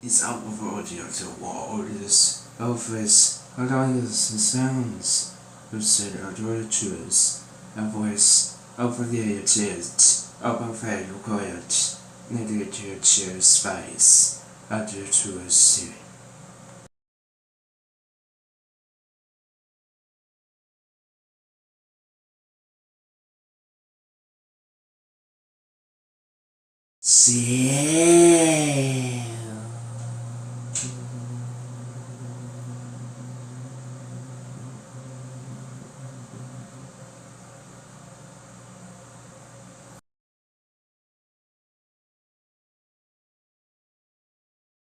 It's out of audio to words of its harmonious sounds, lucid adulterous, a voice of the aged, open fair quiet, needed to spice, adulterous. See?